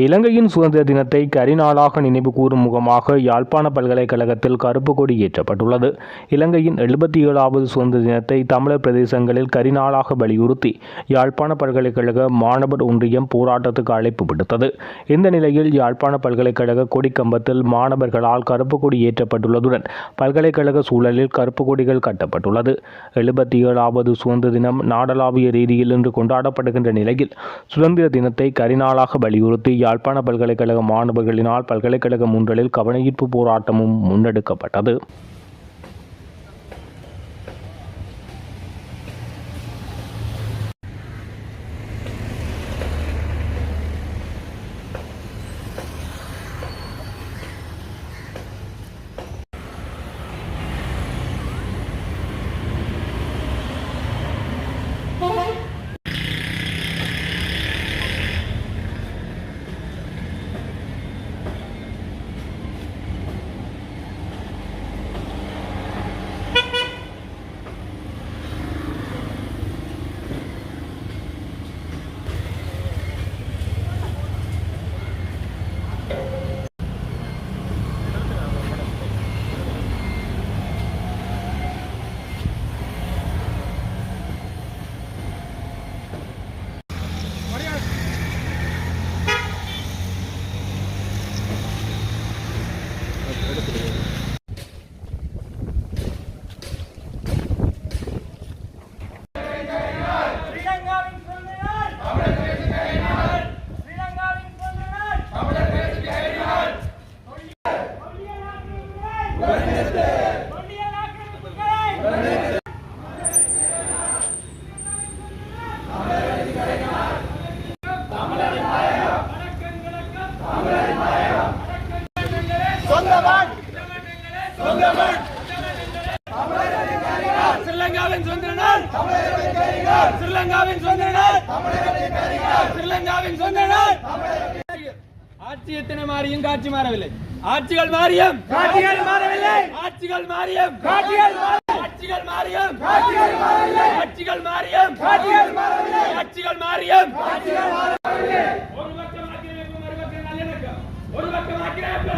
இலங்கையின் சுதந்திர தினத்தை கரிநாளாக நினைவு கூறும் முகமாக யாழ்ப்பாண பல்கலைக்கழகத்தில் கருப்பு கொடி ஏற்றப்பட்டுள்ளது. இலங்கையின் 77வது சுதந்திர தினத்தை தமிழர் பிரதேசங்களில் கரிநாளாக வலியுறுத்தி யாழ்ப்பாண பல்கலைக்கழக மாணவர் ஒன்றியம் போராட்டத்துக்கு அழைப்பு விடுத்தது. இந்த நிலையில் யாழ்ப்பாண பல்கலைக்கழக கொடிக்கம்பத்தில் மாணவர்களால் கருப்பு கொடி ஏற்றப்பட்டுள்ளதுடன் பல்கலைக்கழக சூழலில் கருப்பு கொடிகள் கட்டப்பட்டுள்ளது. 77வது சுதந்திர தினம் நாடளாவிய ரீதியில் இன்று கொண்டாடப்படுகின்ற நிலையில் சுதந்திர தினத்தை கரிநாளாக வலியுறுத்தி யாழ்ப்பாண பல்கலைக்கழக மாணவர்களினால் பல்கலைக்கழகம் ஒன்றில் கவனஈர்ப்பு போராட்டமும் முன்னெடுக்கப்பட்டது. ஆட்சி எத்தனை மாறியும் காட்சி மாறவில்லை. ஆட்சிகள் மாறியும் காட்சிகள் மாறவில்லை. ஆட்சிகள் மாறியும் காட்சிகள் ஆட்சிகள் மாறியும் காட்சிகள் மாறவில்லை. ஆட்சிகள் மாறியும் காட்சிகள் மாறவில்லை. ஆட்சிகள் மாறியும் காட்சிகள் மாறவில்லை. ஒரு பக்கம் ஆக்கிரமிப்பு, மறுபக்கம் நல்லிணக்கம். ஒரு பக்கம் ஆக்கிரமிப்பு,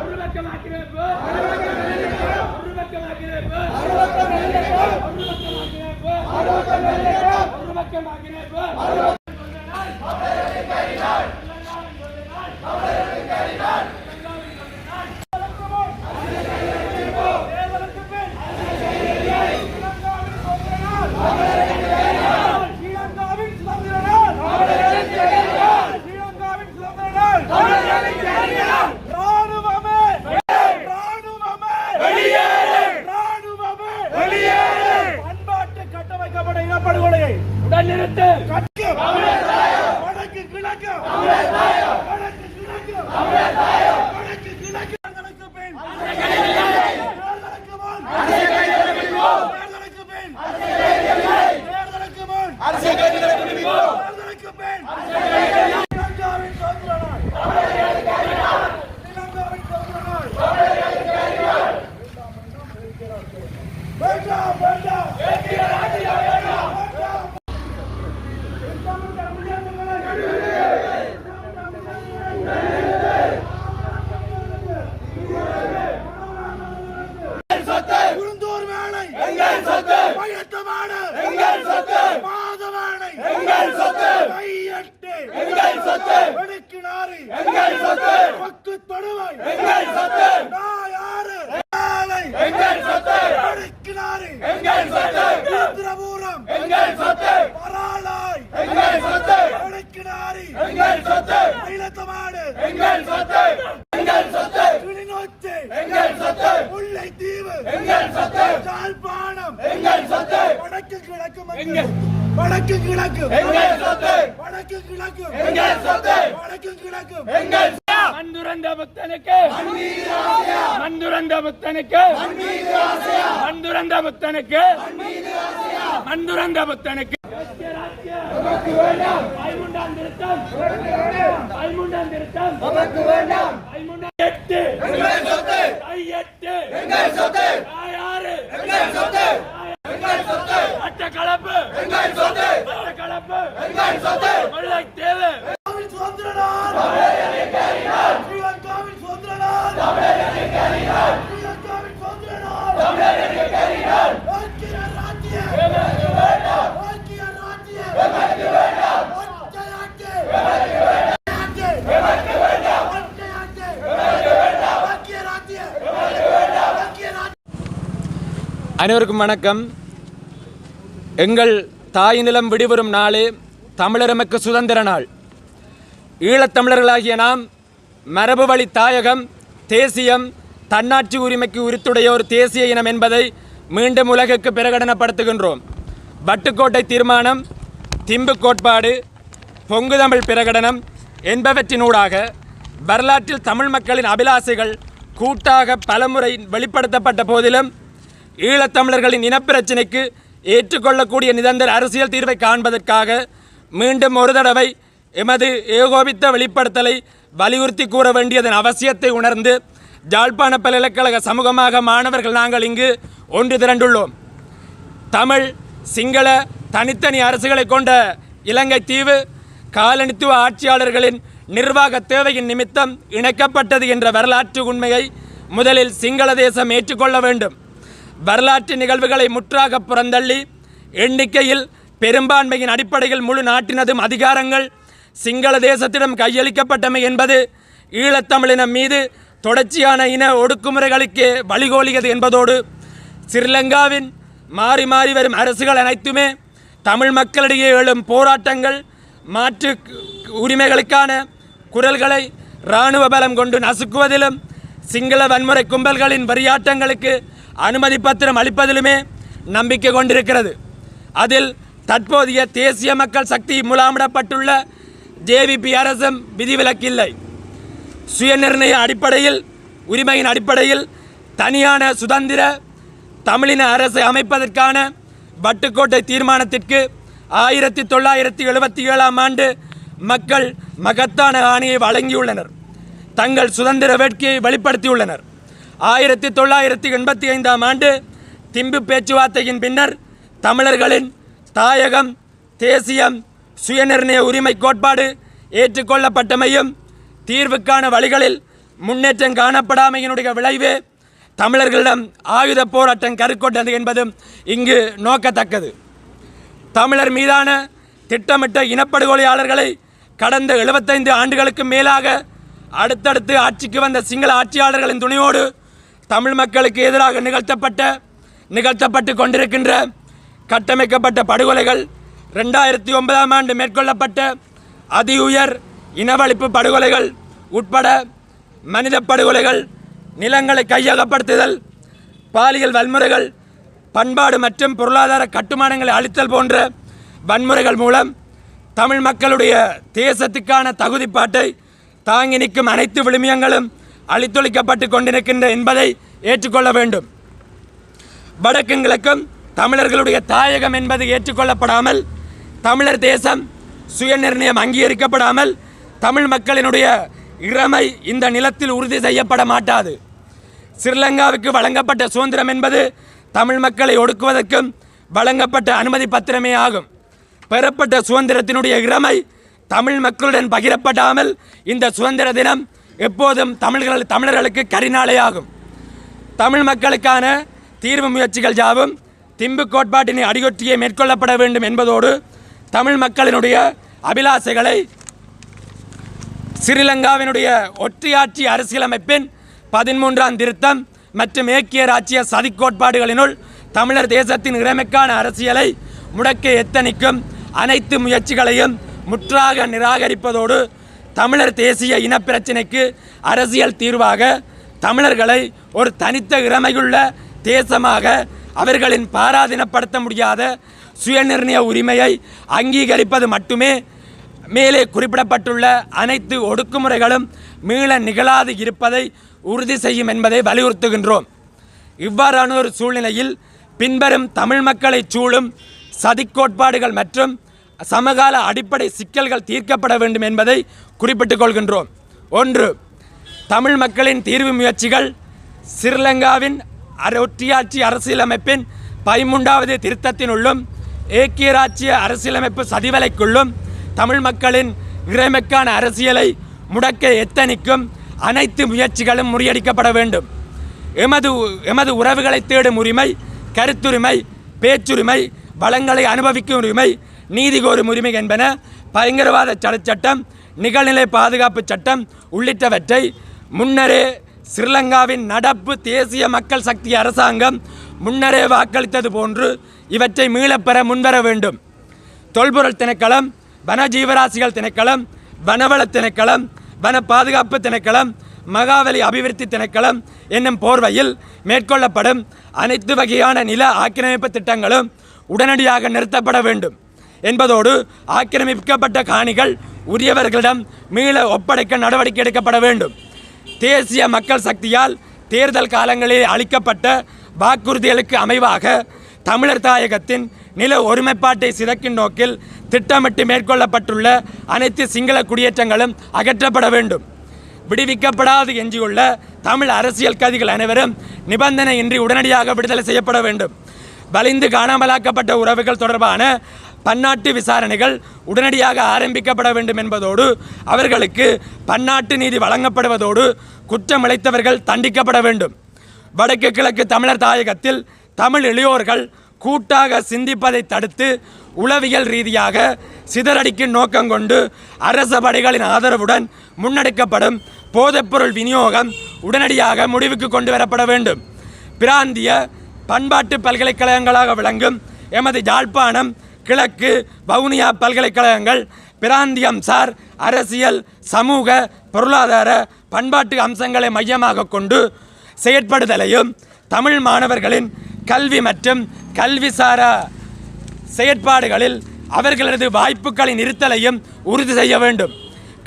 ஒரு பக்கம் ஆக்கிரமிப்பு, ஒரு பக்கம் நல்லிணக்கம். ஒரு பக்கம் ஆக்கிரமிப்பு, ஒரு பக்கம் நல்லிணக்கம். ஒரு பக்கம் ஆக்கிரமிப்பு, ஒரு பக்கம் நல்லிணக்கம். ஒரு பக்கம் ஆக்கிரமிப்பு. வடக்கு கிழக்கு வடக்கு கிழக்கு வடக்கு கிழக்கு மந்துரந்த புத்தனுக்கு மந்துரந்த புத்தனுக்கு மந்துரந்த புத்தனுக்கு மந்துரந்த புத்தனுக்கு ஐமுண்டாம் திருத்தம் ஐமுண்டாம் திருத்தம் நமக்கு வேண்டாம். ஐமுண்டாம் எட்டு எங்கள் சொத்து ஐயெட்டு எங்கள் சொத்து ஆயாறு எங்கள் சொத்து எங்கள் சொத்து அட்ட கலப்பு எங்கள் சொத்து அட்ட கலப்பு எங்கள் சொத்து வெள்ளை தேவை சுதந்திர அனைவருக்கும் வணக்கம். எங்கள் தாய் நிலம் விடுவரும் நாளே தமிழரமக்கு சுதந்திர நாள். ஈழத்தமிழர்களாகிய நாம் மரபு வழி தாயகம், தேசியம், தன்னாட்சி உரிமைக்கு உரித்துடைய ஒரு தேசிய இனம் என்பதை மீண்டும் உலகுக்கு பிரகடனப்படுத்துகின்றோம். வட்டுக்கோட்டை தீர்மானம், திம்பு கோட்பாடு, பொங்கு தமிழ் பிரகடனம் என்பவற்றினூடாக வரலாற்றில் தமிழ் மக்களின் அபிலாசைகள் கூட்டாக பலமுறை வெளிப்படுத்தப்பட்ட போதிலும் ஈழத்தமிழர்களின் இனப்பிரச்சினைக்கு ஏற்றுக்கொள்ளக்கூடிய நிரந்தர அரசியல் தீர்வை காண்பதற்காக மீண்டும் ஒரு தடவை எமது ஏகோபித்த வெளிப்படுத்தலை வலியுறுத்தி கூற வேண்டியதன் அவசியத்தை உணர்ந்து யாழ்ப்பாண பல்கலைக்கழக சமூகமாக மாணவர்கள் நாங்கள் இங்கு ஒன்று திரண்டுள்ளோம். தமிழ், சிங்கள தனித்தனி அரசுகளை கொண்ட இலங்கை தீவு காலனித்துவ ஆட்சியாளர்களின் நிர்வாக தேவையின் நிமித்தம் இணைக்கப்பட்டது என்ற வரலாற்று உண்மையை முதலில் சிங்கள தேசம் ஏற்றுக்கொள்ள வேண்டும். வரலாற்று நிகழ்வுகளை முற்றாக புறந்தள்ளி எண்ணிக்கையில் பெரும்பான்மையின் அடிப்படையில் முழு நாட்டினதும் அதிகாரங்கள் சிங்கள தேசத்திடம் கையளிக்கப்பட்டமை என்பது ஈழத்தமிழினம் மீது தொடர்ச்சியான இன ஒடுக்குமுறைகளுக்கு வழிகோலியது என்பதோடு ஸ்ரீலங்காவின் மாறி மாறி வரும் அரசுகள் அனைத்துமே தமிழ் மக்களிடையே எழும் போராட்டங்கள், மாற்று உரிமைகளுக்கான குரல்களை இராணுவ பலம் கொண்டு நசுக்குவதிலும் சிங்கள வன்முறை கும்பல்களின் வரியாட்டங்களுக்கு அனுமதி பத்திரம் அளிப்பதிலுமே நம்பிக்கை கொண்டிருக்கிறது. அதில் தற்போதைய தேசிய மக்கள் சக்தி முலாமிடப்பட்டுள்ள ஜேவிபி அரசும் விதிவிலக்கில்லை. சுயநிர்ணய அடிப்படையில், உரிமையின் அடிப்படையில் தனியான சுதந்திர தமிழின அரசை அமைப்பதற்கான வட்டுக்கோட்டை தீர்மானத்திற்கு 1977ஆம் ஆண்டு மக்கள் மகத்தான ஆணையை வழங்கியுள்ளனர். தங்கள் சுதந்திர வேட்கையை வெளிப்படுத்தியுள்ளனர். 1985ஆம் ஆண்டு திம்பு பேச்சுவார்த்தையின் பின்னர் தமிழர்களின் தாயகம், தேசியம், சுயநிர்ணய உரிமை கோட்பாடு ஏற்றுக்கொள்ளப்பட்டமையும் தீர்வுக்கான வழிகளில் முன்னேற்றம் காணப்படாமையினுடைய விளைவே தமிழர்களிடம் ஆயுத போராட்டம் கருக்கொண்டது என்பதும் இங்கு நோக்கத்தக்கது. தமிழர் மீதான திட்டமிட்ட இனப்படுகொலையாளர்களை கடந்த 75 ஆண்டுகளுக்கு மேலாக அடுத்தடுத்து ஆட்சிக்கு வந்த சிங்கள ஆட்சியாளர்களின் துணையோடு தமிழ் மக்களுக்கு எதிராக நிகழ்த்தப்பட்டு கொண்டிருக்கின்ற கட்டமைக்கப்பட்ட படுகொலைகள், 2009ஆம் ஆண்டு மேற்கொள்ளப்பட்ட அதி உயர் இனவழிப்பு படுகொலைகள் உட்பட மனித படுகொலைகள், நிலங்களை கையகப்படுத்துதல், பாலியல் வன்முறைகள், பண்பாடு மற்றும் பொருளாதார கட்டுமானங்களை அழித்தல் போன்ற வன்முறைகள் மூலம் தமிழ் மக்களுடைய தேசத்துக்கான தகுதிப்பாட்டை தாங்கி நிற்கும் அனைத்து விழுமியங்களும் அழித்தொழிக்கப்பட்டு கொண்டிருக்கின்ற என்பதை ஏற்றுக்கொள்ள வேண்டும். வடக்கும் கிழக்கும் தமிழர்களுடைய தாயகம் என்பது ஏற்றுக்கொள்ளப்படாமல், தமிழர் தேசம் சுயநிர்ணயம் அங்கீகரிக்கப்படாமல் தமிழ் மக்களினுடைய இறைமை இந்த நிலத்தில் உறுதி செய்யப்பட மாட்டாது. ஸ்ரீலங்காவுக்கு வழங்கப்பட்ட சுதந்திரம் என்பது தமிழ் மக்களை ஒடுக்குவதற்கும் வழங்கப்பட்ட அனுமதி பத்திரமே ஆகும். பெறப்பட்ட சுதந்திரத்தினுடைய இறைமை தமிழ் மக்களுடன் பகிரப்படாமல் இந்த சுதந்திர தினம் எப்போதும் தமிழர்களுக்கு கரிநாளையாகும். தமிழ் மக்களுக்கான தீர்வு முயற்சிகள் யாவும் திம்பு கோட்பாட்டினை அடியொற்றியே மேற்கொள்ளப்பட வேண்டும் என்பதோடு தமிழ் மக்களினுடைய அபிலாசைகளை ஸ்ரீலங்காவினுடைய ஒற்றையாட்சி அரசியலமைப்பின் 13ஆம் திருத்தம் மற்றும் ஏக்கிய ராச்சிய சதி கோட்பாடுகளினுள் தமிழர் தேசத்தின் இறைமைக்கான அரசியலை முடக்க எத்தனிக்கும் அனைத்து முயற்சிகளையும் முற்றாக நிராகரிப்பதோடு தமிழர் தேசிய இனப்பிரச்சினைக்கு அரசியல் தீர்வாக தமிழர்களை ஒரு தனித்த இறைமையுள்ள தேசமாக, அவர்களின் பாராதீனப்படுத்த முடியாத சுயநிர்ணய உரிமையை அங்கீகரிப்பது மட்டுமே மேலே குறிப்பிடப்பட்டுள்ள அனைத்து ஒடுக்குமுறைகளும் மீள நிகழாது இருப்பதை உறுதி செய்யும் என்பதை வலியுறுத்துகின்றோம். இவ்வாறான ஒரு சூழ்நிலையில் பின்வரும் தமிழ் மக்களை சூழும் சதிக்கோட்பாடுகள் மற்றும் சமகால அடிப்படை சிக்கல்கள் தீர்க்கப்பட வேண்டும் என்பதை குறிப்பிட்டுக் கொள்கின்றோம். 1. தமிழ் மக்களின் தீர்வு முயற்சிகள் ஸ்ரீலங்காவின் ஒற்றையாட்சி அரசியலமைப்பின் 13வது திருத்தத்தினுள்ளும் ஏக்கிய ராச்சிய அரசியலமைப்பு சதிவலைக்குள்ளும் தமிழ் மக்களின் இறைமைக்கான அரசியலை முடக்க எத்தனிக்கும் அனைத்து முயற்சிகளும் முறியடிக்கப்பட வேண்டும். எமது உறவுகளை தேடும் உரிமை, கருத்துரிமை, பேச்சுரிமை, வளங்களை அனுபவிக்கும் உரிமை, நீதி கோரும் உரிமை என்பன பயங்கரவாத சட்டம், நிகழ்நிலை பாதுகாப்பு சட்டம் உள்ளிட்டவற்றை முன்னரே ஸ்ரீலங்காவின் நடப்பு தேசிய மக்கள் சக்தி அரசாங்கம் முன்னரே வாக்களித்தது போன்று இவற்றை மீளப்பெற முன்வர வேண்டும். தொல்பொருள் திணைக்களம், வன ஜீவராசிகள் திணைக்களம், வனவள திணைக்களம், வன பாதுகாப்பு திணைக்களம், மகாவலி அபிவிருத்தி திணைக்களம் என்னும் போர்வையில் மேற்கொள்ளப்படும் அனைத்து வகையான நில ஆக்கிரமிப்பு திட்டங்களும் உடனடியாக நிறுத்தப்பட வேண்டும் என்பதோடு ஆக்கிரமிக்கப்பட்ட காணிகள் உரியவர்களிடம் மீள ஒப்படைக்க நடவடிக்கை எடுக்கப்பட வேண்டும். தேசிய மக்கள் சக்தியால் தேர்தல் காலங்களில் அளிக்கப்பட்ட வாக்குறுதிகளுக்கு அமைவாக தமிழர் தாயகத்தின் நில ஒருமைப்பாட்டை சிதைக்கும் நோக்கில் திட்டமிட்டு மேற்கொள்ளப்பட்டுள்ள அனைத்து சிங்கள குடியேற்றங்களும் அகற்றப்பட வேண்டும். விடுவிக்கப்படாது எஞ்சியுள்ள தமிழ் அரசியல் கைதிகள் அனைவரும் நிபந்தனையின்றி உடனடியாக விடுதலை செய்யப்பட வேண்டும். வலிந்து காணாமலாக்கப்பட்ட உறவுகள் தொடர்பான பன்னாட்டு விசாரணைகள் உடனடியாக ஆரம்பிக்கப்பட வேண்டும் என்பதோடு அவர்களுக்கு பன்னாட்டு நீதி வழங்கப்படுவதோடு குற்றம் இழைத்தவர்கள் தண்டிக்கப்பட வேண்டும். வடக்கு கிழக்கு தமிழர் தாயகத்தில் தமிழ் இளையோர்கள் கூட்டாக சிந்திப்பதை தடுத்து உளவியல் ரீதியாக சிதறடிக்கும் நோக்கம் கொண்டு அரச படைகளின் ஆதரவுடன் முன்னெடுக்கப்படும் போதைப்பொருள் விநியோகம் உடனடியாக முடிவுக்கு கொண்டு வரப்பட வேண்டும். பிராந்திய பண்பாட்டு பல்கலைக்கழகங்களாக விளங்கும் எமது யாழ்ப்பாணம் கிழக்கு வவுனியா பல்கலைக்கழகங்கள் பிராந்தியம் சார் அரசியல், சமூக, பொருளாதார, பண்பாட்டு அம்சங்களை மையமாக கொண்டு செயற்படுதலையும் தமிழ் மாணவர்களின் கல்வி மற்றும் கல்விசாரா செயற்பாடுகளில் அவர்களது வாய்ப்புகளின் இருத்தலையும் உறுதி செய்ய வேண்டும்.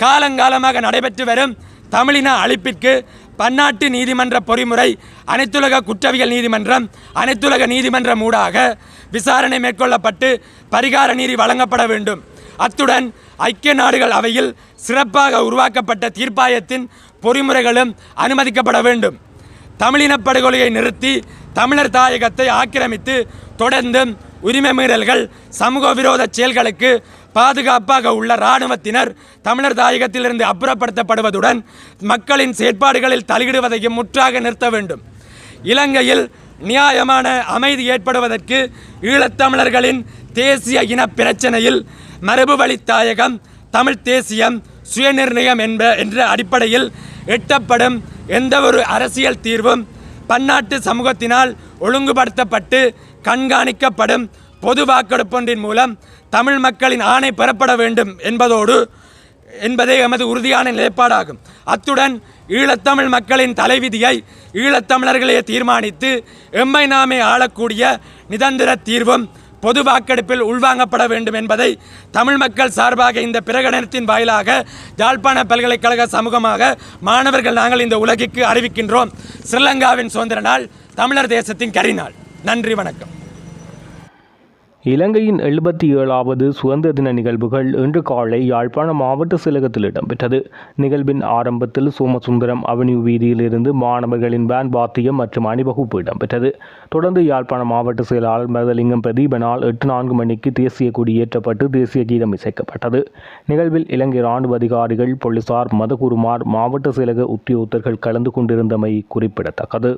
காலங்காலமாக நடைபெற்று வரும் தமிழின அழிப்பிற்கு பன்னாட்டு நீதிமன்ற பொறிமுறை, அனைத்துலக குற்றவியல் நீதிமன்றம், அனைத்துலக நீதிமன்றம் ஊடாக விசாரணை மேற்கொள்ளப்பட்டு பரிகார நீதி வழங்கப்பட வேண்டும். அத்துடன் ஐக்கிய நாடுகள் அவையில் சிறப்பாக உருவாக்கப்பட்ட தீர்ப்பாயத்தின் பொறிமுறைகளும் அனுமதிக்கப்பட வேண்டும். தமிழினப்படுகொலையை நிறுத்தி தமிழர் தாயகத்தை ஆக்கிரமித்து தொடர்ந்தும் உரிமை மீறல்கள், சமூக விரோத செயல்களுக்கு பாதுகாப்பாக உள்ள இராணுவத்தினர் தமிழர் தாயகத்திலிருந்து அப்புறப்படுத்தப்படுவதுடன் மக்களின் செயற்பாடுகளில் தலையிடுவதையும் முற்றாக நிறுத்த வேண்டும். இலங்கையில் நியாயமான அமைதி ஏற்படுவதற்கு ஈழத்தமிழர்களின் தேசிய இன பிரச்சனையில் மரபு வழி தாயகம், தமிழ் தேசியம், சுயநிர்ணயம் என்ற அடிப்படையில் எட்டப்படும் எந்தவொரு அரசியல் தீர்வும் பன்னாட்டு சமூகத்தினால் ஒழுங்குபடுத்தப்பட்டு கண்காணிக்கப்படும் பொது வாக்கெடுப்பொன்றின் மூலம் தமிழ் மக்களின் ஆணை பெறப்பட வேண்டும் என்பதே எமது உறுதியான நிலைப்பாடாகும். அத்துடன் ஈழத்தமிழ் மக்களின் தலைவிதியை ஈழத்தமிழர்களே தீர்மானித்து எம்மை நாமே ஆளக்கூடிய நிரந்தர தீர்வும் பொது வாக்கெடுப்பில் உள்வாங்கப்பட வேண்டும் என்பதை தமிழ் மக்கள் சார்பாக இந்த பிரகடனத்தின் வாயிலாக யாழ்ப்பாண பல்கலைக்கழக சமூகமாக மாணவர்கள் நாங்கள் இந்த உலகிற்கு அறிவிக்கின்றோம். ஸ்ரீலங்காவின் சுதந்திர நாள், தமிழர் தேசத்தின் கரிநாள். நன்றி, வணக்கம். இலங்கையின் 77வது சுதந்திர தின நிகழ்வுகள் இன்று காலை யாழ்ப்பாணம் மாவட்ட செயலகத்தில் இடம்பெற்றது. நிகழ்வின் ஆரம்பத்தில் சோமசுந்தரம் அவென்யூ வீதியிலிருந்து மாணவர்களின் பேண்ட் வாத்தியம் மற்றும் அணிவகுப்பு இடம்பெற்றது. தொடர்ந்து யாழ்ப்பாணம் மாவட்ட செயலாளர் மருதலிங்கம் பிரதீபனால் 8:04 மணிக்கு தேசிய கொடி ஏற்றப்பட்டு தேசிய கீதம் இசைக்கப்பட்டது. நிகழ்வில் இலங்கை இராணுவ அதிகாரிகள், போலீசார், மதகுருமார், மாவட்ட செயலக உத்தியோகத்தர்கள் கலந்து கொண்டிருந்தமை குறிப்பிடத்தக்கது.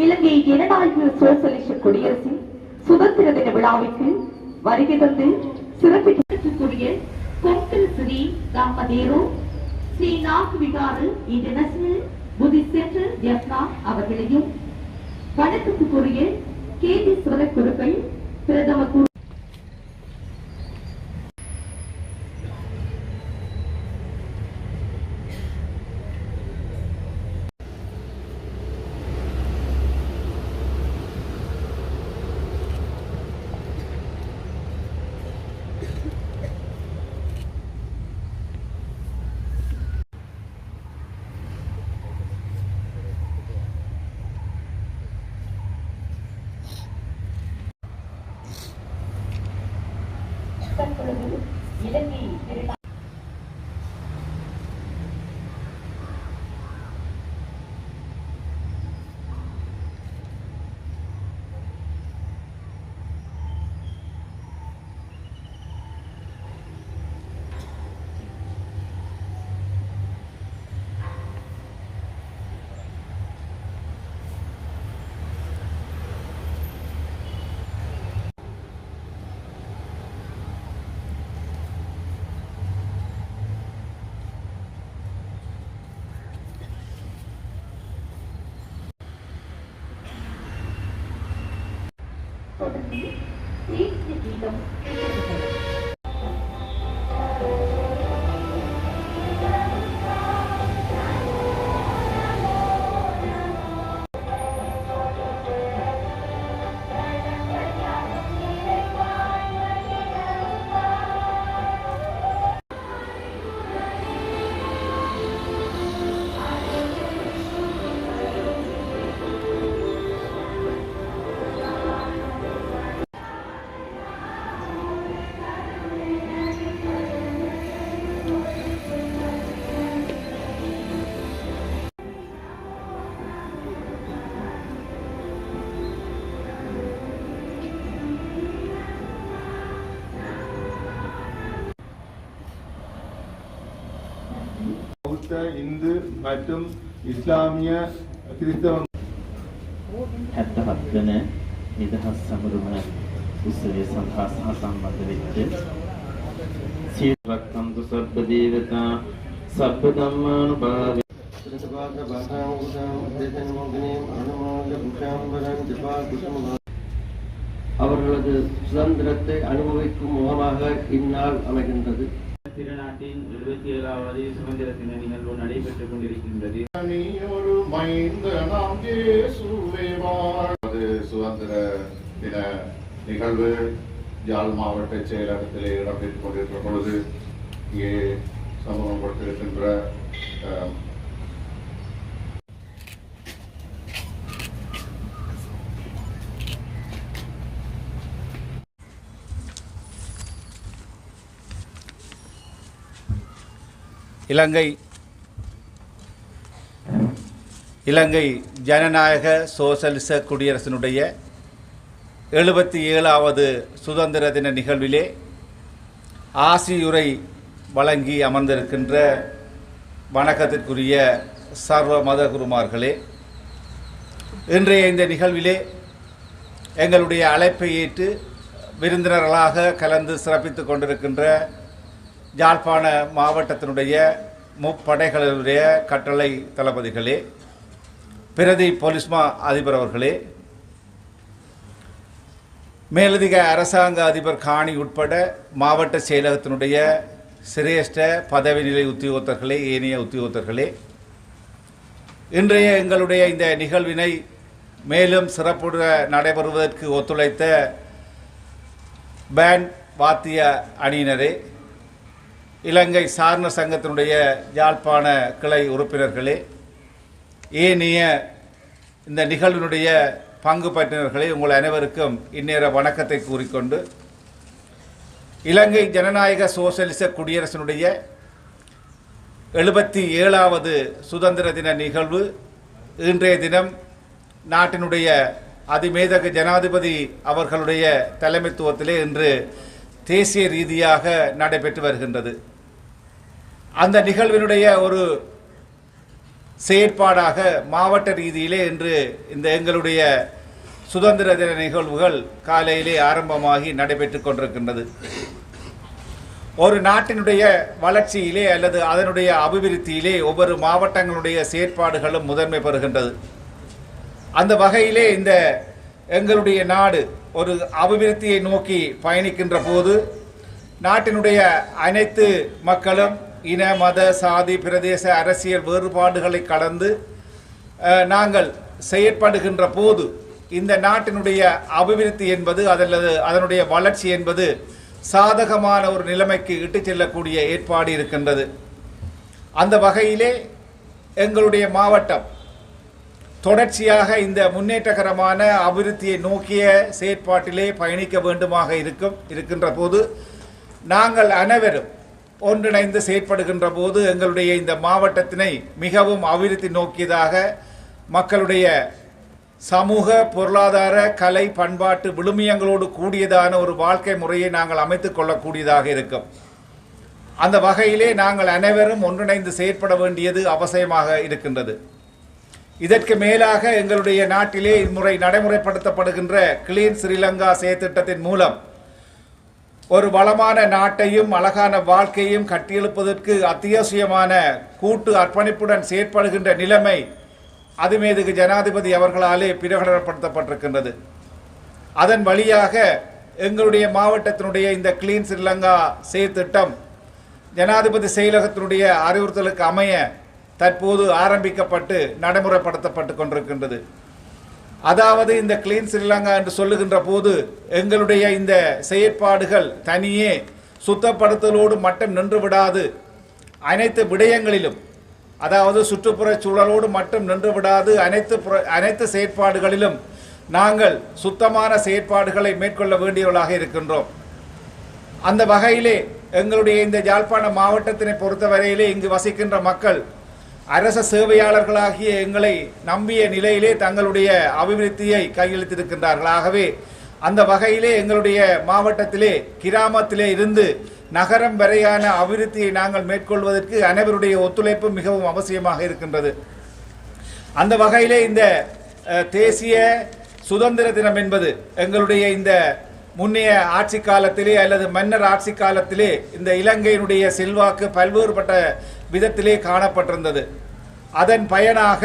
இலங்கை ஜனநாயக சோசலிச குடியரசின் சுதந்திர தின விழாவிற்கு வருகை தந்து சிறப்பிக்கக்கூடிய Kongal Sri Ramadero Sri Nag Vihara international Buddhist centre Jaffna அவர்களையும் வணக்கத்துக்குரிய கேதீஸ்வர குருக்கள் பிரதம இலங்கை இந்து மற்றும் இஸ்லாமிய கிறிஸ்தவ 77 වන නිදහස් සමරුම උත්සවය සඳහා සහසම්බන්ධ වෙච්ච සියලුක්කන්තු සබ්බ දේවතා සබ්බ ධම්මානුභාවය அவர்களது சுதந்திரத்தை அனுபவிக்கும் முகமாக இந்நாள் அமைகின்றது. திருநாட்டின் 77வது சுதந்திர தின நிகழ்வு நடைபெற்றுக் கொண்டிருக்கின்றது. சுதந்திர தின நிகழ்வு யாழ் மாவட்ட செயலகத்திலே இடம்பெற்றுக் கொண்டிருக்கிற பொழுது இங்கே சமூகம் கொடுத்திருக்கின்ற இலங்கை ஜனநாயக சோசலிச குடியரசினுடைய 77வது சுதந்திர தின நிகழ்விலே ஆசியுரை வழங்கி அமர்ந்திருக்கின்ற வணக்கத்திற்குரிய சர்வ மத குருமார்களே, இன்றைய இந்த நிகழ்விலே எங்களுடைய அழைப்பை ஏற்று விருந்தினர்களாக கலந்து சிறப்பித்துக் கொண்டிருக்கின்ற யாழ்ப்பாண மாவட்டத்தினுடைய முப்படைகளுடைய கட்டளை தளபதிகளே, பிரதி போலீஸ்மா அதிபர் அவர்களே, மேலதிக அரசாங்க அதிபர் காணி உட்பட மாவட்ட செயலகத்தினுடைய சிரேஷ்ட பதவி நிலை உத்தியோகத்தர்களே, ஏனைய உத்தியோகத்தர்களே, இன்றைய எங்களுடைய இந்த நிகழ்வினை மேலும் சிறப்புற நடைபெறுவதற்கு ஒத்துழைத்த பேண்ட் வாத்திய அணியினரே, இலங்கை சாரண சங்கத்தினுடைய யாழ்ப்பாண கிளை உறுப்பினர்களே, ஏனைய இந்த நிகழ்வினுடைய பங்கு பற்றினர்களே, உங்கள் அனைவருக்கும் இந்நேர வணக்கத்தை கூறிக்கொண்டு, இலங்கை ஜனநாயக சோசலிச குடியரசினுடைய 77வது சுதந்திர தின நிகழ்வு இன்றைய தினம் நாட்டினுடைய அதிமேதகு ஜனாதிபதி அவர்களுடைய தலைமைத்துவத்திலே இன்று தேசிய ரீதியாக நடைபெற்று வருகின்றது. அந்த நிகழ்வினுடைய ஒரு செயற்பாடாக மாவட்ட ரீதியிலே இன்று இந்த எங்களுடைய சுதந்திர தின நிகழ்வுகள் காலையிலே ஆரம்பமாகி நடைபெற்று கொண்டிருக்கின்றது. ஒரு நாட்டினுடைய வளர்ச்சியிலே அல்லது அதனுடைய அபிவிருத்தியிலே ஒவ்வொரு மாவட்டங்களுடைய செயற்பாடுகளும் முதன்மை பெறுகின்றது. அந்த வகையிலே இந்த எங்களுடைய நாடு ஒரு அபிவிருத்தியை நோக்கி பயணிக்கின்ற போது நாட்டினுடைய அனைத்து மக்களும் இன, மத, சாதி, பிரதேச, அரசியல் வேறுபாடுகளை கடந்து நாங்கள் செயற்படுகின்ற போது இந்த நாட்டினுடைய அபிவிருத்தி என்பது அதனுடைய வளர்ச்சி என்பது சாதகமான ஒரு நிலைமைக்கு இட்டுச் செல்லக்கூடிய ஏற்பாடு இருக்கின்றது. அந்த வகையிலே எங்களுடைய மாவட்டம் தொடர்ச்சியாக இந்த முன்னேற்றகரமான அபிவிருத்தியை நோக்கிய செயற்பாட்டிலே பயணிக்க வேண்டுமாக இருக்கின்ற போது நாங்கள் அனைவரும் ஒன்றிணைந்து செயற்படுகின்ற போது எங்களுடைய இந்த மாவட்டத்தினை மிகவும் அபிவிருத்தி நோக்கியதாக மக்களுடைய சமூக, பொருளாதார, கலை, பண்பாட்டு விழுமியங்களோடு கூடியதான ஒரு வாழ்க்கை முறையை நாங்கள் அமைத்துக் கொள்ளக்கூடியதாக இருக்கும். அந்த வகையிலே நாங்கள் அனைவரும் ஒன்றிணைந்து செயற்பட வேண்டியது அவசியமாக இருக்கின்றது. இதற்கு மேலாக எங்களுடைய நாட்டிலே இம்முறை நடைமுறைப்படுத்தப்படுகின்ற கிளீன் ஸ்ரீலங்கா செயற்திட்டத்தின் மூலம் ஒரு வளமான நாட்டையும் அழகான வாழ்க்கையும் கட்டியெழுப்பதற்கு அத்தியாவசியமான கூட்டு அர்ப்பணிப்புடன் செயற்படுகின்ற நிலைமை அதிமேதகு ஜனாதிபதி அவர்களாலே பிரகடனப்படுத்தப்பட்டிருக்கின்றது. அதன் வழியாக எங்களுடைய மாவட்டத்தினுடைய இந்த கிளீன் ஸ்ரீலங்கா செயற்திட்டம் ஜனாதிபதி செயலகத்தினுடைய அறிவுறுத்தலுக்கு அமைய தற்போது ஆரம்பிக்கப்பட்டு நடைமுறைப்படுத்தப்பட்டு கொண்டிருக்கின்றது. அதாவது இந்த கிளீன் ஸ்ரீலங்கா என்று சொல்லுகின்ற போது எங்களுடைய இந்த செயற்பாடுகள் தனியே சுத்தப்படுத்தலோடு மட்டும் நின்று விடாது, அனைத்து விடயங்களிலும், அதாவது சுற்றுப்புற சூழலோடு மட்டும் நின்று விடாது, அனைத்து செயற்பாடுகளிலும் நாங்கள் சுத்தமான செயற்பாடுகளை மேற்கொள்ள வேண்டியவர்களாக இருக்கின்றோம். அந்த வகையிலே எங்களுடைய இந்த யாழ்ப்பாண மாவட்டத்தினை பொறுத்தவரையிலே இங்கு வசிக்கின்ற மக்கள் அரச சேவையாளர்களாகிய எங்களை நம்பிய நிலையிலே தங்களுடைய அபிவிருத்தியை கையெழுத்திருக்கின்றார்கள். ஆகவே அந்த வகையிலே எங்களுடைய மாவட்டத்திலே கிராமத்திலே இருந்து நகரம் வரையான அபிவிருத்தியை நாங்கள் மேற்கொள்வதற்கு அனைவருடைய ஒத்துழைப்பு மிகவும் அவசியமாக இருக்கின்றது. அந்த வகையிலே இந்த தேசிய சுதந்திர தினம் என்பது எங்களுடைய இந்த முன்னைய ஆட்சி காலத்திலே அல்லது மன்னர் ஆட்சி காலத்திலே இந்த இலங்கையினுடைய செல்வாக்கு பல்வேறுபட்ட விதத்திலே காணப்பட்டிருந்தது. அதன் பயனாக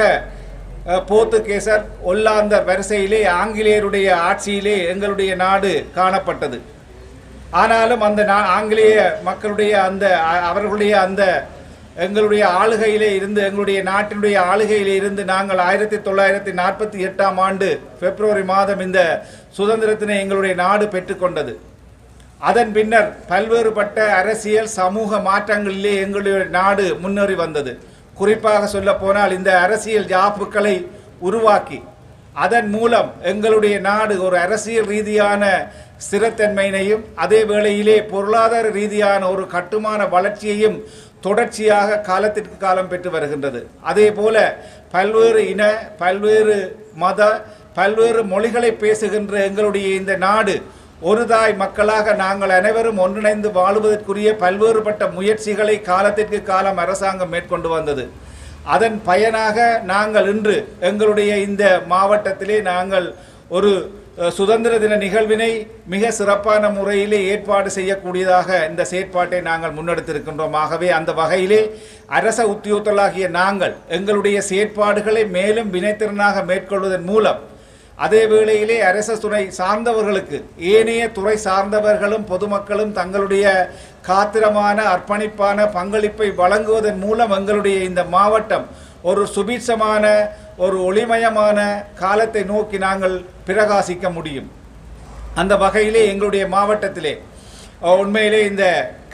போர்த்துகேசர், ஒல்லாந்தர் வரிசையிலே ஆங்கிலேயருடைய ஆட்சியிலே எங்களுடைய நாடு காணப்பட்டது. ஆனாலும் அந்த ஆங்கிலேய மக்களுடைய அவர்களுடைய எங்களுடைய ஆளுகையிலே இருந்து, எங்களுடைய நாட்டினுடைய ஆளுகையிலே இருந்து நாங்கள் 1948ஆம் ஆண்டு பிப்ரவரி மாதம் இந்த சுதந்திரத்தினை எங்களுடைய நாடு பெற்றுக்கொண்டது. அதன் பின்னர் பல்வேறுபட்ட அரசியல் சமூக மாற்றங்களிலே எங்களுடைய நாடு முன்னேறி வந்தது. குறிப்பாக சொல்ல போனால் இந்த அரசியல் ஜாப்புக்களை உருவாக்கி அதன் மூலம் எங்களுடைய நாடு ஒரு அரசியல் ரீதியான ஸ்திரத்தன்மையினையும் அதே வேளையிலே பொருளாதார ரீதியான ஒரு கட்டுமான வளர்ச்சியையும் தொடர்ச்சியாக காலத்திற்கு காலம் பெற்று வருகின்றது. அதே போல பல்வேறு இன, பல்வேறு மத, பல்வேறு மொழிகளை பேசுகின்ற எங்களுடைய இந்த நாடு ஒரு தாய் மக்களாக நாங்கள் அனைவரும் ஒன்றிணைந்து வாழுவதற்குரிய பல்வேறுபட்ட முயற்சிகளை காலத்திற்கு காலம் அரசாங்கம் மேற்கொண்டு வந்தது. அதன் பயனாக நாங்கள் இன்று எங்களுடைய இந்த மாவட்டத்திலே நாங்கள் ஒரு சுதந்திர தின நிகழ்வினை மிக சிறப்பான முறையிலே ஏற்பாடு செய்யக்கூடியதாக இந்த செயற்பாட்டை நாங்கள் முன்னெடுத்திருக்கின்றோம். ஆகவே அந்த வகையிலே அரச உத்தியோகத்தர்களாகிய நாங்கள் எங்களுடைய செயற்பாடுகளை மேலும் வினைத்திறனாக மேற்கொள்வதன் மூலம் அதே வேளையிலே அரச துறை சார்ந்தவர்களுக்கு ஏனைய துறை சார்ந்தவர்களும் பொதுமக்களும் தங்களுடைய காத்திரமான அர்ப்பணிப்பான பங்களிப்பை வழங்குவதன் மூலம் எங்களுடைய இந்த மாவட்டம் ஒரு சுபீட்சமான ஒரு ஒளிமயமான காலத்தை நோக்கி நாங்கள் பிரகாசிக்க முடியும். அந்த வகையிலே எங்களுடைய மாவட்டத்திலே உண்மையிலே இந்த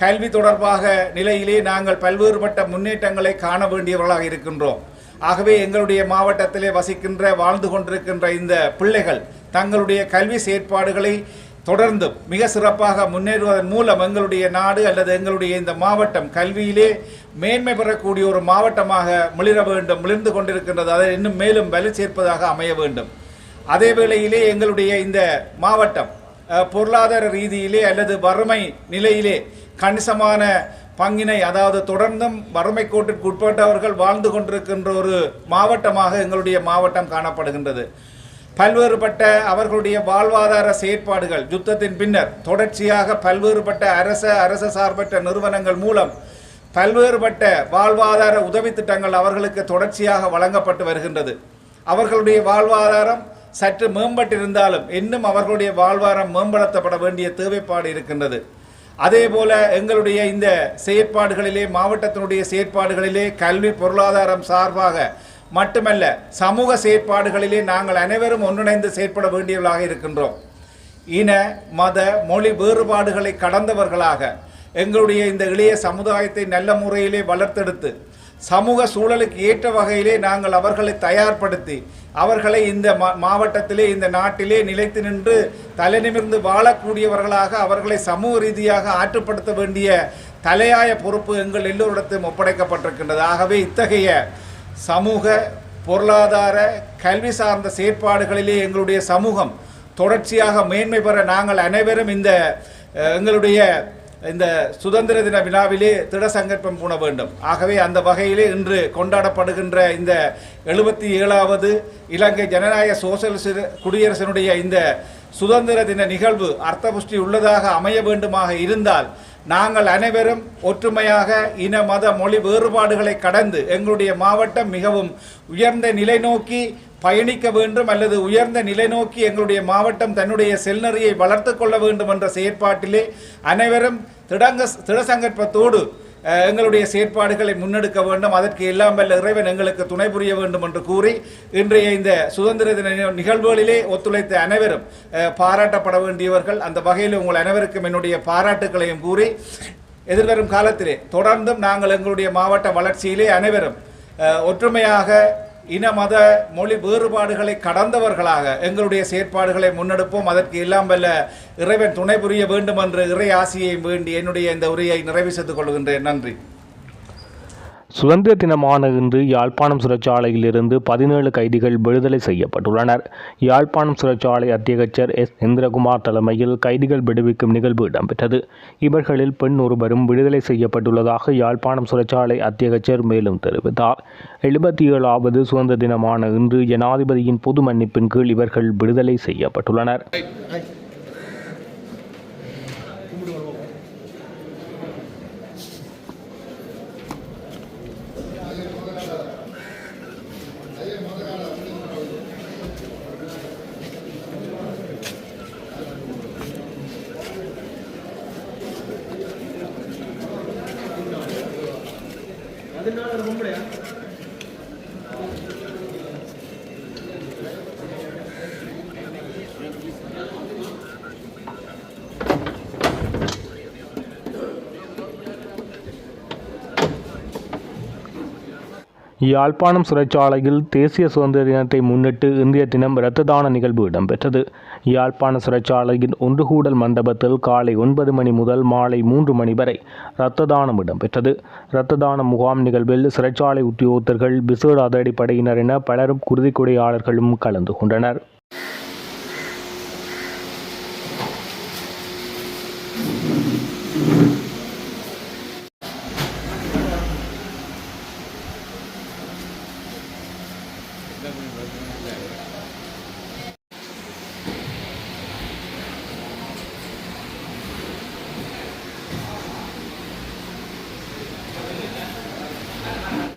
கல்வி தொடர்பாக நிலையிலே நாங்கள் பல்வேறுபட்ட முன்னேற்றங்களை காண வேண்டியவர்களாக இருக்கின்றோம். ஆகவே எங்களுடைய மாவட்டத்திலே வசிக்கின்ற வாழ்ந்து கொண்டிருக்கின்ற இந்த பிள்ளைகள் தங்களுடைய கல்வி செயற்பாடுகளை தொடர்ந்து மிக சிறப்பாக முன்னேறுவதன் மூலம் எங்களுடைய நாடு அல்லது எங்களுடைய இந்த மாவட்டம் கல்வியிலே மேன்மை பெறக்கூடிய ஒரு மாவட்டமாக மிளிர வேண்டும், மிளிர்ந்து கொண்டிருக்கின்றது. அதை இன்னும் மேலும் வலு சேர்ப்பதாக அமைய வேண்டும். அதே வேளையிலே எங்களுடைய இந்த மாவட்டம் பொருளாதார ரீதியிலே அல்லது வறுமை நிலையிலே கணிசமான பங்கினை, அதாவது தொடர்ந்தும் வறுமை கோட்டிற்கு உட்பட்டவர்கள் வாழ்ந்து கொண்டிருக்கின்ற ஒரு மாவட்டமாக எங்களுடைய மாவட்டம் காணப்படுகின்றது. பல்வேறுபட்ட அவர்களுடைய வாழ்வாதார செயற்பாடுகள் யுத்தத்தின் பின்னர் தொடர்ச்சியாக பல்வேறுபட்ட அரச சார்பற்ற நிறுவனங்கள் மூலம் பல்வேறுபட்ட வாழ்வாதார உதவி திட்டங்கள் அவர்களுக்கு தொடர்ச்சியாக வழங்கப்பட்டு வருகின்றது. அவர்களுடைய வாழ்வாதாரம் சற்று மேம்பட்டிருந்தாலும் இன்னும் அவர்களுடைய வாழ்வாதாரம் மேம்படுத்தப்பட வேண்டிய தேவைப்பாடு இருக்கின்றது. அதே போல எங்களுடைய இந்த செயற்பாடுகளிலே மாவட்டத்தினுடைய செயற்பாடுகளிலே கல்வி பொருளாதாரம் சார்பாக மட்டுமல்ல சமூக செயற்பாடுகளிலே நாங்கள் அனைவரும் ஒன்றிணைந்து செயற்பட வேண்டியவர்களாக இருக்கின்றோம். இன மத மொழி வேறுபாடுகளை கடந்தவர்களாக எங்களுடைய இந்த இளைய சமுதாயத்தை நல்ல முறையிலே வளர்த்தெடுத்து சமூக சூழலுக்கு ஏற்ற வகையிலே நாங்கள் அவர்களை தயார்படுத்தி அவர்களை இந்த மாவட்டத்திலே இந்த நாட்டிலே நிலைத்து நின்று தலைநிமிர்ந்து வாழக்கூடியவர்களாக அவர்களை சமூக ரீதியாக ஆற்றுப்படுத்த வேண்டிய தலையாய பொறுப்பு எங்கள் எல்லோரிடத்தும் ஒப்படைக்கப்பட்டிருக்கின்றது. ஆகவே இத்தகைய சமூக பொருளாதார கல்வி சார்ந்த செயற்பாடுகளிலே எங்களுடைய சமூகம் தொடர்ச்சியாக மேன்மை பெற நாங்கள் அனைவரும் இந்த எங்களுடைய இந்த சுதந்திர தின விழாவிலே திடசங்கற்பம் பூண வேண்டும். ஆகவே அந்த வகையிலே இன்று கொண்டாடப்படுகின்ற இந்த 77வது இலங்கை ஜனநாயக சோசலிச குடியரசினுடைய இந்த சுதந்திர தின நிகழ்வு அர்த்தபுஷ்டி உள்ளதாக அமைய வேண்டுமாக இருந்தால் நாங்கள் அனைவரும் ஒற்றுமையாக இன மத மொழி வேறுபாடுகளை கடந்து எங்களுடைய மாவட்டம் மிகவும் உயர்ந்த நிலை நோக்கி பயணிக்க வேண்டும் அல்லது உயர்ந்த நிலை நோக்கி எங்களுடைய மாவட்டம் தன்னுடைய செல்நெறியை வளர்த்து கொள்ள வேண்டும் என்ற செயற்பாட்டிலே அனைவரும் திடசங்கற்பத்தோடு எங்களுடைய செயற்பாடுகளை முன்னெடுக்க வேண்டும். அதற்கு எல்லாம் வல்ல இறைவன் எங்களுக்கு துணை புரிய வேண்டும் என்று கூறி இன்றைய இந்த சுதந்திர தின நிகழ்வுகளிலே ஒத்துழைத்த அனைவரும் பாராட்டப்பட வேண்டியவர்கள். அந்த வகையில் உங்கள் அனைவருக்கும் என்னுடைய பாராட்டுகளையும் கூறி எதிர்வரும் காலத்திலே தொடர்ந்தும் நாங்கள் எங்களுடைய மாவட்ட வளர்ச்சியிலே அனைவரும் ஒற்றுமையாக இன மத மொழி வேறுபாடுகளை கடந்தவர்களாக எங்களுடைய செயற்பாடுகளை முன்னெடுப்போம். அதற்கு எல்லாம் வல்ல இறைவன் துணை புரிய வேண்டும் என்று இறை ஆசியை வேண்டி என்னுடைய இந்த உரையை நிறைவு செய்து கொள்கின்றேன். நன்றி. சுதந்திர தினமான இன்று யாழ்ப்பாணம் சிறைச்சாலையில் இருந்து 17 கைதிகள் விடுதலை செய்யப்பட்டுள்ளனர். யாழ்ப்பாணம் சிறைச்சாலை அத்தியட்சர் எஸ் இந்திரகுமார் தலைமையில் கைதிகள் விடுவிக்கும் நிகழ்வு இடம்பெற்றது. இவர்களில் பெண் ஒருவரும் விடுதலை செய்யப்பட்டுள்ளதாக யாழ்ப்பாணம் சிறைச்சாலை அத்தியட்சர் மேலும் தெரிவித்தார். 77வது சுதந்திர தினமான இன்று ஜனாதிபதியின் பொது மன்னிப்பின் கீழ் இவர்கள் விடுதலை செய்யப்பட்டுள்ளனர். யாழ்ப்பாணம் சிறைச்சாலையில் தேசிய சுதந்திர தினத்தை முன்னிட்டு இன்றைய தினம் இரத்த தான நிகழ்வு இடம்பெற்றது. யாழ்ப்பாண சிறைச்சாலையின் ஒன்றுகூடல் மண்டபத்தில் காலை 9 மணி முதல் மாலை 3 மணி வரை இரத்த தானம் இடம்பெற்றது. இரத்த தான முகாம் நிகழ்வில் சிறைச்சாலை உத்தியோகத்தர்கள், விசேட அதிரடிப்படையினர் என பலரும் குருதிக்கொடையாளர்களும் கலந்து கொண்டனர். இல்லை